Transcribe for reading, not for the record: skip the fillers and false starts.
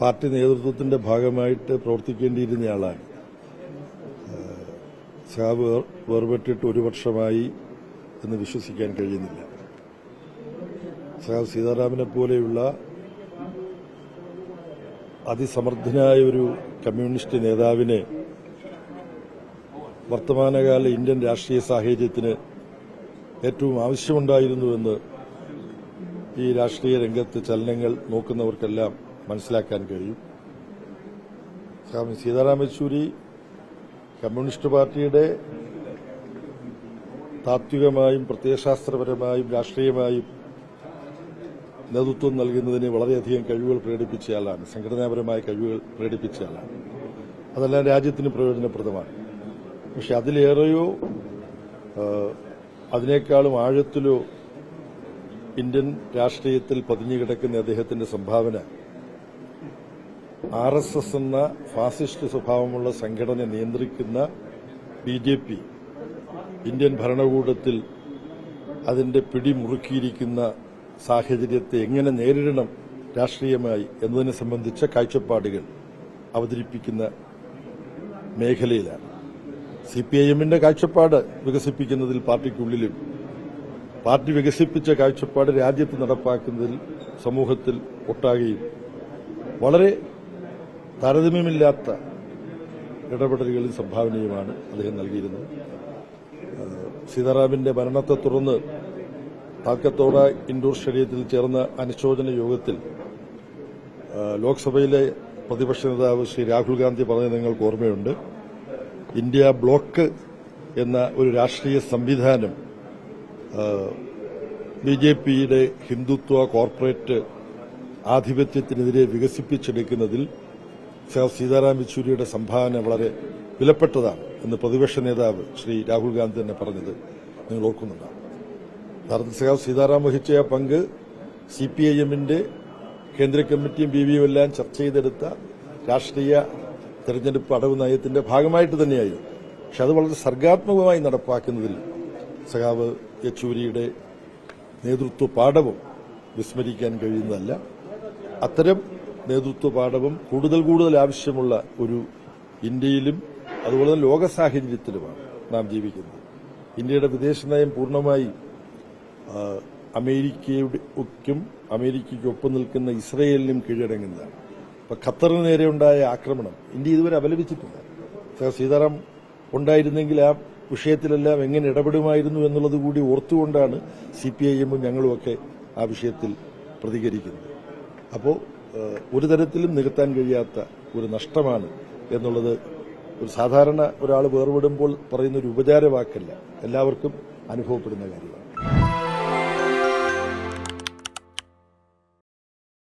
Party നേതൃത്വത്തിന്റെ ഭാഗമായിട്ട് പ്രവർത്തിക്കേണ്ടിയിരുന്നയാളാണ്. സഖാവ് വേർപെട്ടിട്ട് 1 വർഷമായി എന്ന് വിശ്വസിക്കാൻ കഴിയുന്നില്ല. സഖാവ് സീതാറാമിനെ പോലെയുള്ള അതിസമർത്ഥനായ ഒരു കമ്മ്യൂണിസ്റ്റ് നേതാവിനെ വർത്തമാനകാല ഇന്ത്യൻ രാഷ്ട്രീയ സാഹചര്യത്തിന് ഏറ്റവും ആവശ്യമുണ്ടായിരുന്നുവെന്ന് ഈ രാഷ്ട്രീയ രംഗത്ത് ചലനങ്ങൾ നോക്കുന്നവർക്കെല്ലാം മനസ്സിലാക്കാൻ കഴിയും. സീതാറാം യെച്ചൂരി കമ്മ്യൂണിസ്റ്റ് പാർട്ടിയുടെ താത്വികമായും പ്രത്യയശാസ്ത്രപരമായും രാഷ്ട്രീയമായും നേതൃത്വം നൽകുന്നതിന് വളരെയധികം കഴിവുകൾ പ്രകടിപ്പിച്ചയാളാണ്. സംഘടനാപരമായ കഴിവുകൾ പ്രകടിപ്പിച്ചയാളാണ്. അതെല്ലാം രാജ്യത്തിന് പ്രയോജനപ്രദമാണ്. പക്ഷെ അതിലേറെയോ അതിനേക്കാളും ആഴത്തിലോ ഇന്ത്യൻ രാഷ്ട്രീയത്തിൽ പതിഞ്ഞുകിടക്കുന്ന അദ്ദേഹത്തിന്റെ സംഭാവന ആർഎസ്എസ് എന്ന ഫാസിസ്റ്റ് സ്വഭാവമുള്ള സംഘടന നിയന്ത്രിക്കുന്ന ബിജെപി ഇന്ത്യൻ ഭരണകൂടത്തിൽ അതിന്റെ പിടിമുറുക്കിയിരിക്കുന്ന സാഹചര്യത്തെ എങ്ങനെ നേരിടണം രാഷ്ട്രീയമായി എന്നതിനെ സംബന്ധിച്ച കാഴ്ചപ്പാടുകൾ അവതരിപ്പിക്കുന്ന മേഖലയിലാണ്. സിപിഐഎമ്മിന്റെ കാഴ്ചപ്പാട് വികസിപ്പിക്കുന്നതിൽ പാർട്ടിക്കുള്ളിലും പാർട്ടി വികസിപ്പിച്ച കാഴ്ചപ്പാട് രാജ്യത്ത് നടപ്പാക്കുന്നതിൽ സമൂഹത്തിൽ ഒട്ടാകെയും വളരെ താരതമ്യമില്ലാത്ത ഇടപെടലുകളും സംഭാവനയുമാണ് അദ്ദേഹം നൽകിയിരുന്നത്. സീതാറാമിന്റെ മരണത്തെ തുടർന്ന് താൽക്കത്തോട ഇൻഡോർ സ്റ്റേഡിയത്തിൽ ചേർന്ന അനുശോചന യോഗത്തിൽ ലോക്സഭയിലെ പ്രതിപക്ഷ നേതാവ് ശ്രീ രാഹുൽ ഗാന്ധി പറഞ്ഞത് നിങ്ങൾക്ക് ഓർമ്മയുണ്ട്. ഇന്ത്യ ബ്ലോക്ക് എന്ന ഒരു രാഷ്ട്രീയ സംവിധാനം ബിജെപിയുടെ ഹിന്ദുത്വ കോർപ്പറേറ്റ് ആധിപത്യത്തിനെതിരെ വികസിപ്പിച്ചെടുക്കുന്നതിൽ സീതാറാം യെച്ചൂരിയുടെ സംഭാവന വളരെ വിലപ്പെട്ടതാണ് എന്ന് പ്രതിപക്ഷ നേതാവ് ശ്രീ രാഹുൽ ഗാന്ധി തന്നെ പറഞ്ഞത് നിങ്ങൾ ഓർക്കുന്നുണ്ടാവും. സഖാവ് സീതാറാം വഹിച്ച ആ പങ്ക് സിപിഐഎമ്മിന്റെ കേന്ദ്ര കമ്മിറ്റിയും ബിവിയും എല്ലാം ചർച്ച ചെയ്തെടുത്ത രാഷ്ട്രീയ തെരഞ്ഞെടുപ്പ് അടവ് നയത്തിന്റെ ഭാഗമായിട്ട് തന്നെയായിരുന്നു. പക്ഷെ അത് വളരെ സർഗാത്മകമായി നടപ്പാക്കുന്നതിൽ സഖാവ് യെച്ചൂരിയുടെ നേതൃത്വ പാഠവും വിസ്മരിക്കാൻ കഴിയുന്നതല്ല. അത്തരം നേതൃത്വ പാഠവും കൂടുതൽ ആവശ്യമുള്ള ഒരു ഇന്ത്യയിലും അതുപോലെ തന്നെ ലോക സാഹചര്യത്തിലുമാണ് നാം ജീവിക്കുന്നത്. ഇന്ത്യയുടെ വിദേശ നയം പൂർണ്ണമായി അമേരിക്കയ്ക്കൊപ്പം നിൽക്കുന്ന ഇസ്രയേലിനും കീഴടങ്ങുന്നതാണ്. ഇപ്പൊ ഖത്തറിന് നേരെയുണ്ടായ ആക്രമണം ഇന്ത്യ ഇതുവരെ അപലപിച്ചിട്ടില്ല. സീതാറാം ഉണ്ടായിരുന്നെങ്കിൽ ആ വിഷയത്തിലെല്ലാം എങ്ങനെ ഇടപെടുമായിരുന്നു എന്നുള്ളത് കൂടി ഓർത്തുകൊണ്ടാണ് സിപിഐഎമ്മും ഞങ്ങളുമൊക്കെ ആ വിഷയത്തിൽ പ്രതികരിക്കുന്നത്. അപ്പോൾ ഒരു തരത്തിലും നികത്താൻ കഴിയാത്ത ഒരു നഷ്ടമാണ് എന്നുള്ളത് ഒരു സാധാരണ ഒരാൾ വേർപെടുമ്പോൾ പറയുന്ന ഒരു ഉപചാരവാക്കല്ല, എല്ലാവർക്കും അനുഭവപ്പെടുന്ന കാര്യമാണ്.